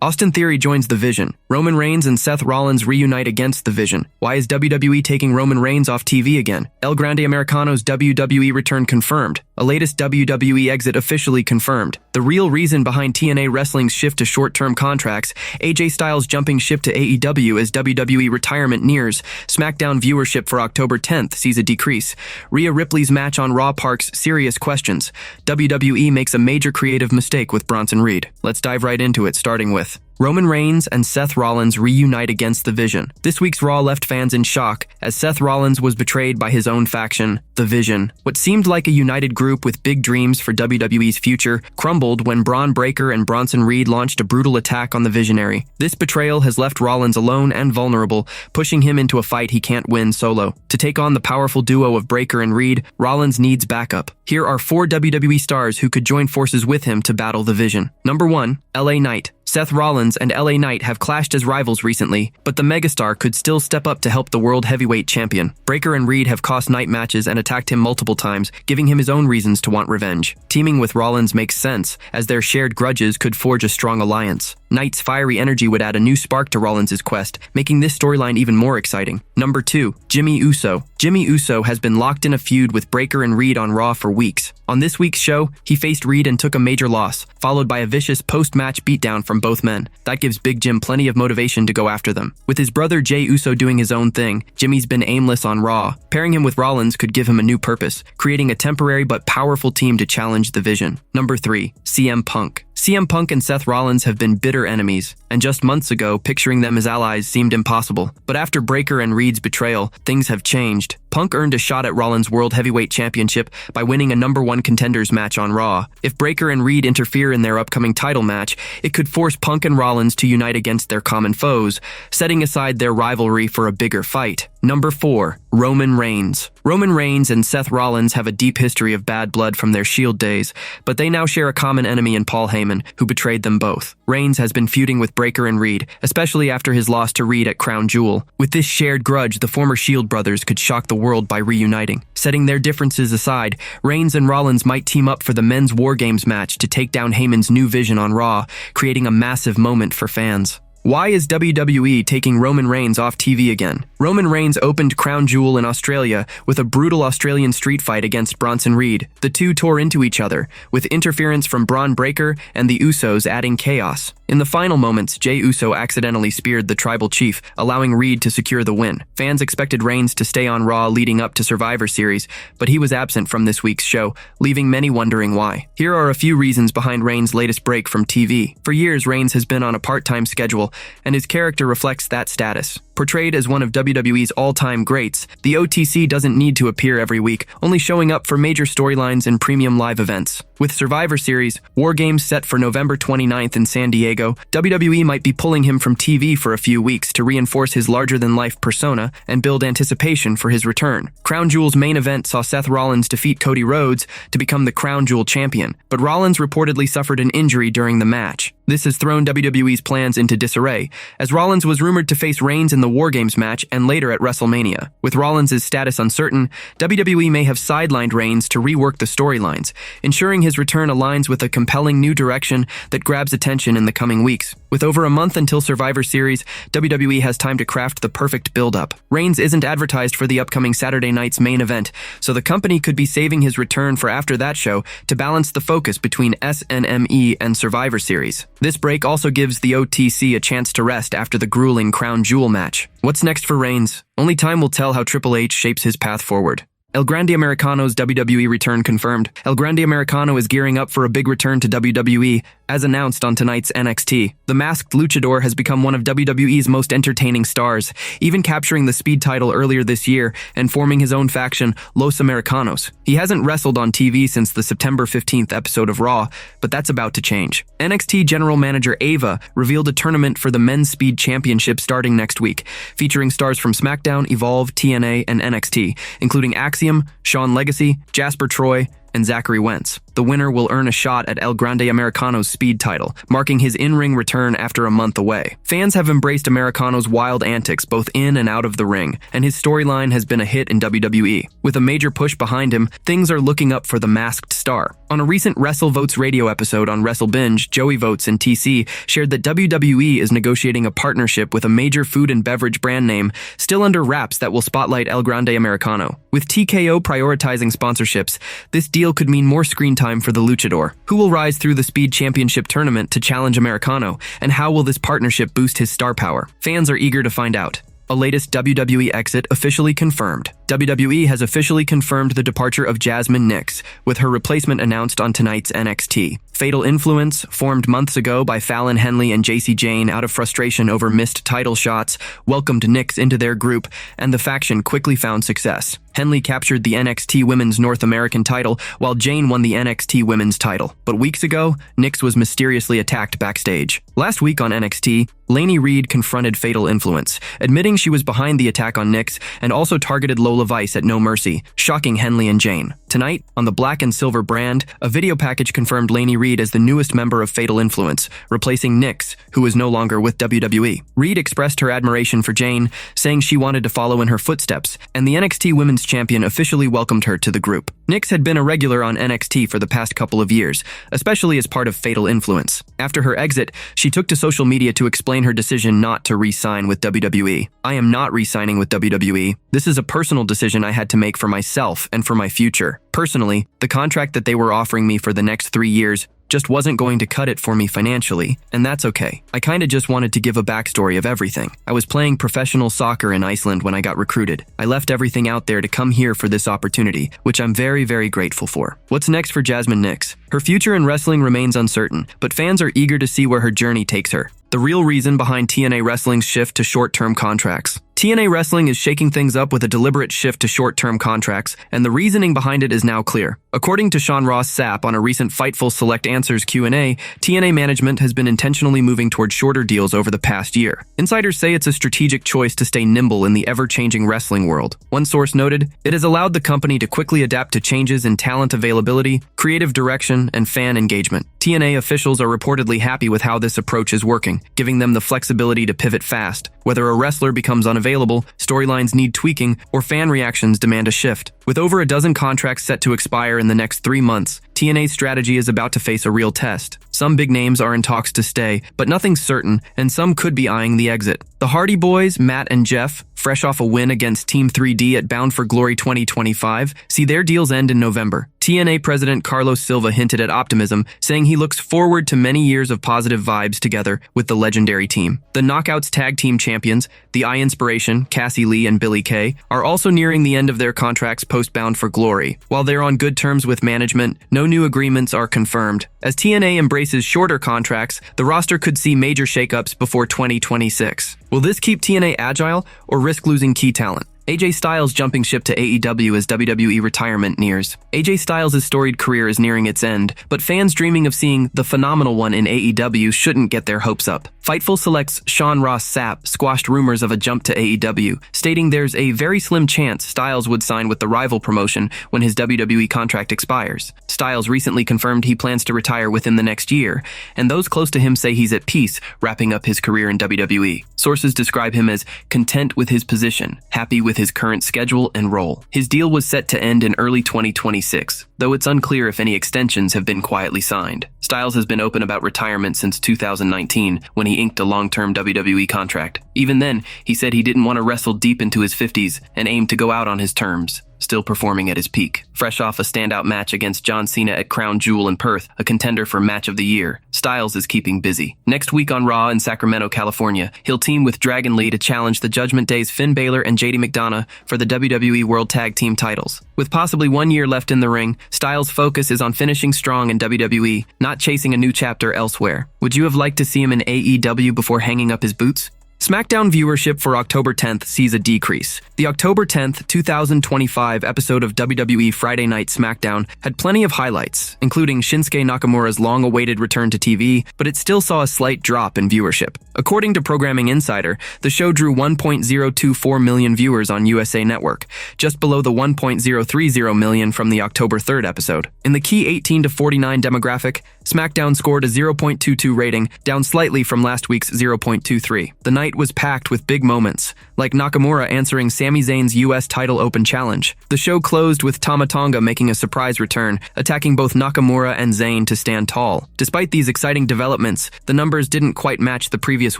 Austin Theory joins The Vision. Roman Reigns and Seth Rollins reunite against The Vision. Why is WWE taking Roman Reigns off TV again? El Grande Americano's WWE return confirmed. A latest WWE exit officially confirmed. The real reason behind TNA Wrestling's shift to short-term contracts, AJ Styles jumping ship to AEW as WWE retirement nears. SmackDown viewership for October 10th sees a decrease. Rhea Ripley's match on Raw sparks serious questions. WWE makes a major creative mistake with Bronson Reed. Let's dive right into it, starting with Roman Reigns and Seth Rollins reunite against The Vision. This week's Raw left fans in shock as Seth Rollins was betrayed by his own faction, The Vision. What seemed like a united group with big dreams for WWE's future crumbled when Braun Breaker and Bronson Reed launched a brutal attack on the Visionary. This betrayal has left Rollins alone and vulnerable, pushing him into a fight he can't win solo. To take on the powerful duo of Breaker and Reed, Rollins needs backup. Here are 4 WWE stars who could join forces with him to battle The Vision. Number 1, LA Knight. Seth Rollins and LA Knight have clashed as rivals recently, but the megastar could still step up to help the World Heavyweight Champion. Breaker and Reed have cost Knight matches and attacked him multiple times, giving him his own reasons to want revenge. Teaming with Rollins makes sense, as their shared grudges could forge a strong alliance. Knight's fiery energy would add a new spark to Rollins' quest, making this storyline even more exciting. Number 2, Jimmy Uso. Jimmy Uso has been locked in a feud with Breaker and Reed on Raw for weeks. On this week's show, he faced Reed and took a major loss, followed by a vicious post-match beatdown from both men. That gives Big Jim plenty of motivation to go after them. With his brother Jey Uso doing his own thing, Jimmy's been aimless on Raw. Pairing him with Rollins could give him a new purpose, creating a temporary but powerful team to challenge The Vision. Number 3, CM Punk. CM Punk and Seth Rollins have been bitter enemies, and just months ago, picturing them as allies seemed impossible. But after Breaker and Reed's betrayal, things have changed. Punk earned a shot at Rollins' World Heavyweight Championship by winning a number 1 contenders match on Raw. If Breaker and Reed interfere in their upcoming title match, it could force Punk and Rollins to unite against their common foes, setting aside their rivalry for a bigger fight. Number 4, Roman Reigns. Roman Reigns and Seth Rollins have a deep history of bad blood from their Shield days, but they now share a common enemy in Paul Heyman, who betrayed them both. Reigns has been feuding with Breaker and Reed, especially after his loss to Reed at Crown Jewel. With this shared grudge, the former Shield brothers could shock the world by reuniting. Setting their differences aside, Reigns and Rollins might team up for the men's War Games match to take down Heyman's new vision on Raw, creating a massive moment for fans. Why is WWE taking Roman Reigns off TV again? Roman Reigns opened Crown Jewel in Australia with a brutal Australian street fight against Bronson Reed. The two tore into each other, with interference from Braun Breaker and the Usos adding chaos. In the final moments, Jey Uso accidentally speared the tribal chief, allowing Reed to secure the win. Fans expected Reigns to stay on Raw leading up to Survivor Series, but he was absent from this week's show, leaving many wondering why. Here are a few reasons behind Reigns' latest break from TV. For years, Reigns has been on a part-time schedule, and his character reflects that status. Portrayed as one of WWE's all-time greats, the OTC doesn't need to appear every week, only showing up for major storylines and premium live events. With Survivor Series, War Games set for November 29th in San Diego, WWE might be pulling him from TV for a few weeks to reinforce his larger-than-life persona and build anticipation for his return. Crown Jewel's main event saw Seth Rollins defeat Cody Rhodes to become the Crown Jewel champion, but Rollins reportedly suffered an injury during the match. This has thrown WWE's plans into disarray, as Rollins was rumored to face Reigns in the War Games match and later at WrestleMania. With Rollins' status uncertain, WWE may have sidelined Reigns to rework the storylines, ensuring his return aligns with a compelling new direction that grabs attention in the coming weeks. With over a month until Survivor Series, WWE has time to craft the perfect build-up. Reigns isn't advertised for the upcoming Saturday night's main event, so the company could be saving his return for after that show to balance the focus between SNME and Survivor Series. This break also gives the OTC a chance to rest after the grueling Crown Jewel match. What's next for Reigns? Only time will tell how Triple H shapes his path forward. El Grande Americano's WWE return confirmed. El Grande Americano is gearing up for a big return to WWE, as announced on tonight's NXT. The masked luchador has become one of WWE's most entertaining stars, even capturing the Speed title earlier this year and forming his own faction, Los Americanos. He hasn't wrestled on TV since the September 15th episode of Raw, but that's about to change. NXT General Manager Ava revealed a tournament for the Men's Speed Championship starting next week, featuring stars from SmackDown, Evolve, TNA, and NXT, including Axiom, Shawn Legacy, Jasper Troy, and Zachary Wentz. The winner will earn a shot at El Grande Americano's speed title, marking his in-ring return after a month away. Fans have embraced Americano's wild antics both in and out of the ring, and his storyline has been a hit in WWE. With a major push behind him, things are looking up for the masked star. On a recent WrestleVotes radio episode on WrestleBinge, Joey Votes and TC shared that WWE is negotiating a partnership with a major food and beverage brand name still under wraps that will spotlight El Grande Americano. With TKO prioritizing sponsorships, this deal could mean more screen time for the luchador. Who will rise through the Speed Championship tournament to challenge Americano, and how will this partnership boost his star power? Fans are eager to find out. A latest WWE exit officially confirmed. WWE has officially confirmed the departure of Jasmine Nix, with her replacement announced on tonight's NXT. Fatal Influence, formed months ago by Fallon Henley and JC Jane out of frustration over missed title shots, welcomed Nix into their group, and the faction quickly found success. Henley captured the NXT Women's North American title, while Jane won the NXT Women's title. But weeks ago, Nix was mysteriously attacked backstage. Last week on NXT, Lainey Reed confronted Fatal Influence, admitting she was behind the attack on Nix and also targeted Lola Vice at No Mercy, shocking Henley and Jane. Tonight, on the Black and Silver brand, a video package confirmed Lainey Reed as the newest member of Fatal Influence, replacing Nix, who is no longer with WWE. Reed expressed her admiration for Jane, saying she wanted to follow in her footsteps, and the NXT Women's Champion officially welcomed her to the group. Nix had been a regular on NXT for the past couple of years, especially as part of Fatal Influence. After her exit, she took to social media to explain her decision not to re-sign with WWE. "I am not re-signing with WWE. This is a personal decision I had to make for myself and for my future. Personally, the contract that they were offering me for the next 3 years just wasn't going to cut it for me financially, and that's okay. I kinda just wanted to give a backstory of everything. I was playing professional soccer in Iceland when I got recruited. I left everything out there to come here for this opportunity, which I'm very, very grateful for." What's next for Jasmine Nix? Her future in wrestling remains uncertain, but fans are eager to see where her journey takes her. The real reason behind TNA Wrestling's shift to short-term contracts. TNA Wrestling is shaking things up with a deliberate shift to short-term contracts, and the reasoning behind it is now clear. According to Sean Ross Sapp on a recent Fightful Select Answers Q&A, TNA management has been intentionally moving toward shorter deals over the past year. Insiders say it's a strategic choice to stay nimble in the ever-changing wrestling world. One source noted, "It has allowed the company to quickly adapt to changes in talent availability, creative direction, and fan engagement." TNA officials are reportedly happy with how this approach is working, giving them the flexibility to pivot fast. Whether a wrestler becomes unavailable, storylines need tweaking, or fan reactions demand a shift. With over a dozen contracts set to expire in the next 3 months, TNA's strategy is about to face a real test. Some big names are in talks to stay, but nothing's certain, and some could be eyeing the exit. The Hardy Boys, Matt and Jeff, fresh off a win against Team 3D at Bound for Glory 2025, see their deals end in November. TNA President Carlos Silva hinted at optimism, saying he looks forward to many years of positive vibes together with the legendary team. The Knockouts Tag Team Champions, the I Inspiration, Cassie Lee and Billie Kay, are also nearing the end of their contracts post-Bound for Glory. While they're on good terms with management, no new agreements are confirmed. As TNA embraces shorter contracts, the roster could see major shakeups before 2026. Will this keep TNA agile or risk losing key talent? AJ Styles jumping ship to AEW as WWE retirement nears. AJ Styles' storied career is nearing its end, but fans dreaming of seeing the phenomenal one in AEW shouldn't get their hopes up. Fightful Select's Sean Ross Sapp squashed rumors of a jump to AEW, stating there's a very slim chance Styles would sign with the rival promotion when his WWE contract expires. Styles recently confirmed he plans to retire within the next year, and those close to him say he's at peace, wrapping up his career in WWE. Sources describe him as content with his position, happy with his current schedule and role. His deal was set to end in early 2026, though it's unclear if any extensions have been quietly signed. Styles has been open about retirement since 2019, when he inked a long-term WWE contract. Even then, he said he didn't want to wrestle deep into his 50s and aimed to go out on his terms, still performing at his peak. Fresh off a standout match against John Cena at Crown Jewel in Perth, a contender for Match of the Year, Styles is keeping busy. Next week on Raw in Sacramento, California, he'll team with Dragon Lee to challenge the Judgment Day's Finn Balor and JD McDonough for the WWE World Tag Team titles. With possibly 1 year left in the ring, Styles' focus is on finishing strong in WWE, not chasing a new chapter elsewhere. Would you have liked to see him in AEW before hanging up his boots? SmackDown viewership for October 10th sees a decrease. The October 10th, 2025 episode of WWE Friday Night SmackDown had plenty of highlights, including Shinsuke Nakamura's long-awaited return to TV, but it still saw a slight drop in viewership. According to Programming Insider, the show drew 1.024 million viewers on USA Network, just below the 1.030 million from the October 3rd episode. In the key 18 to 49 demographic, SmackDown scored a 0.22 rating, down slightly from last week's 0.23. The night was packed with big moments, like Nakamura answering Sami Zayn's US title open challenge. The show closed with Tama Tonga making a surprise return, attacking both Nakamura and Zayn to stand tall. Despite these exciting developments, the numbers didn't quite match the previous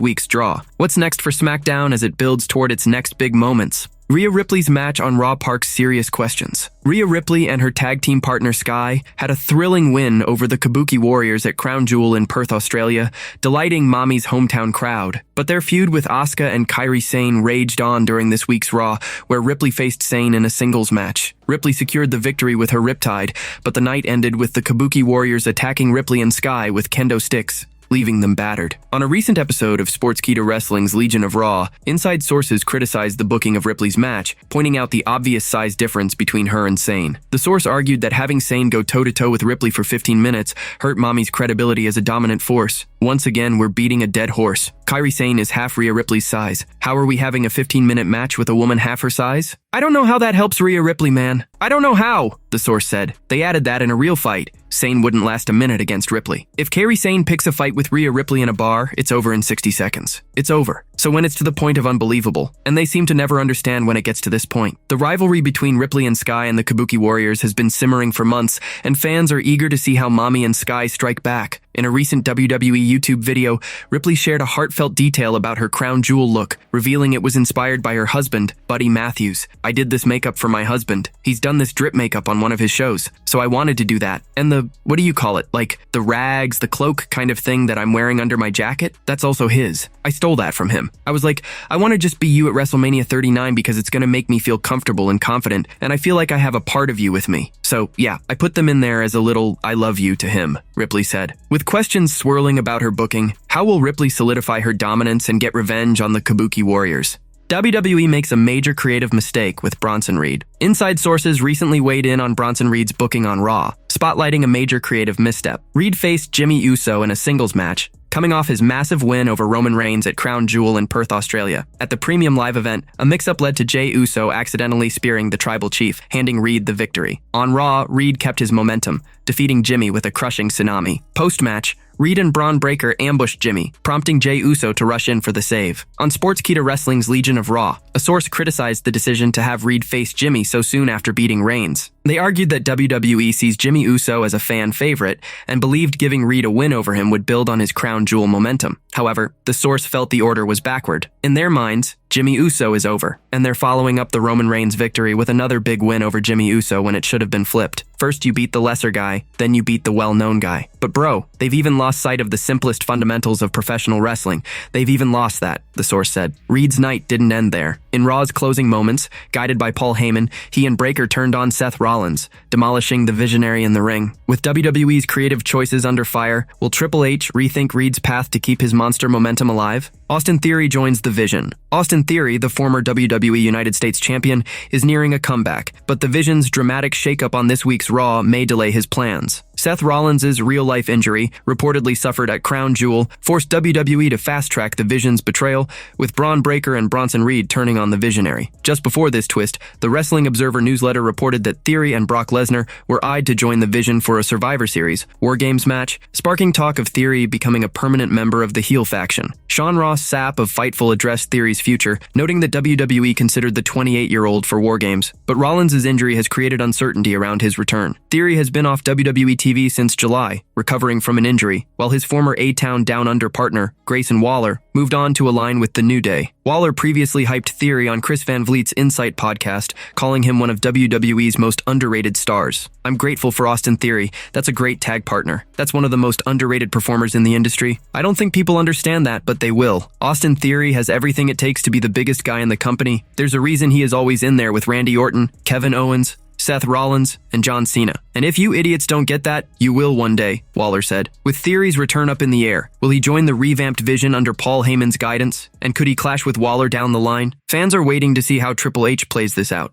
week's draw. What's next for SmackDown as it builds toward its next big moments? Rhea Ripley's match on Raw parks serious questions. Rhea Ripley and her tag team partner Sky had a thrilling win over the Kabuki Warriors at Crown Jewel in Perth, Australia, delighting Mommy's hometown crowd. But their feud with Asuka and Kairi Sane raged on during this week's Raw, where Ripley faced Sane in a singles match. Ripley secured the victory with her riptide, but the night ended with the Kabuki Warriors attacking Ripley and Sky with kendo sticks, leaving them battered. On a recent episode of Sportskeeda Wrestling's Legion of Raw, inside sources criticized the booking of Ripley's match, pointing out the obvious size difference between her and Sane. The source argued that having Sane go toe-to-toe with Ripley for 15 minutes hurt Mommy's credibility as a dominant force. Once again, we're beating a dead horse. Kairi Sane is half Rhea Ripley's size. How are we having a 15-minute match with a woman half her size? I don't know how that helps Rhea Ripley, man. I don't know how, the source said. They added that in a real fight, Sane wouldn't last a minute against Ripley. If Kairi Sane picks a fight with Rhea Ripley in a bar, it's over in 60 seconds. It's over. So when it's to the point of unbelievable, and they seem to never understand when it gets to this point. The rivalry between Ripley and Sky and the Kabuki Warriors has been simmering for months, and fans are eager to see how Mommy and Sky strike back. In a recent WWE YouTube video, Ripley shared a heartfelt detail about her crown jewel look, revealing it was inspired by her husband, Buddy Matthews. I did this makeup for my husband. He's done this drip makeup on one of his shows, so I wanted to do that. And what do you call it? Like the rags, the cloak kind of thing that I'm wearing under my jacket? That's also his. I stole that from him. I was like, I want to just be you at WrestleMania 39 because it's going to make me feel comfortable and confident, and I feel like I have a part of you with me. So yeah, I put them in there as a little I love you to him, Ripley said. With questions swirling about her booking, how will Ripley solidify her dominance and get revenge on the Kabuki Warriors? WWE makes a major creative mistake with Bronson Reed. Inside sources recently weighed in on Bronson Reed's booking on Raw, spotlighting a major creative misstep. Reed faced Jimmy Uso in a singles match, coming off his massive win over Roman Reigns at Crown Jewel in Perth, Australia. At the premium live event, a mix-up led to Jey Uso accidentally spearing the tribal chief, handing Reed the victory. On Raw, Reed kept his momentum, defeating Jimmy with a crushing tsunami. Post-match, Reed and Braun Breaker ambushed Jimmy, prompting Jey Uso to rush in for the save. On Sportskeeda Wrestling's Legion of Raw, a source criticized the decision to have Reed face Jimmy so soon after beating Reigns. They argued that WWE sees Jimmy Uso as a fan favorite and believed giving Reed a win over him would build on his crown jewel momentum. However, the source felt the order was backward. In their minds, Jimmy Uso is over, and they're following up the Roman Reigns victory with another big win over Jimmy Uso when it should have been flipped. First you beat the lesser guy, then you beat the well-known guy. But bro, they've even lost sight of the simplest fundamentals of professional wrestling. They've even lost that, the source said. Reed's night didn't end there. In Raw's closing moments, guided by Paul Heyman, he and Breaker turned on Seth Rollins, demolishing the visionary in the ring. With WWE's creative choices under fire, will Triple H rethink Reed's path to keep his monster momentum alive? Austin Theory joins the Vision. Austin Theory, the former WWE United States champion, is nearing a comeback, but the Vision's dramatic shakeup on this week's Raw may delay his plans. Seth Rollins' real-life injury, reportedly suffered at Crown Jewel, forced WWE to fast-track the Vision's betrayal, with Braun Breaker and Bronson Reed turning on the Visionary. Just before this twist, the Wrestling Observer newsletter reported that Theory and Brock Lesnar were eyed to join the Vision for a Survivor Series War Games match, sparking talk of Theory becoming a permanent member of the heel faction. Sean Ross Sapp of Fightful addressed Theory's future, noting that WWE considered the 28-year-old for War Games, but Rollins' injury has created uncertainty around his return. Theory has been off WWE TV since July, recovering from an injury, while his former A-Town Down Under partner, Grayson Waller, moved on to align with the New Day. Waller previously hyped Theory on Chris Van Vliet's Insight podcast, calling him one of WWE's most underrated stars. I'm grateful for Austin Theory. That's a great tag partner. That's one of the most underrated performers in the industry. I don't think people understand that, but they will. Austin Theory has everything it takes to be the biggest guy in the company. There's a reason he is always in there with Randy Orton, Kevin Owens, Seth Rollins, and John Cena. And if you idiots don't get that, you will one day, Waller said. With Theory's return up in the air, will he join the revamped Vision under Paul Heyman's guidance? And could he clash with Waller down the line? Fans are waiting to see how Triple H plays this out.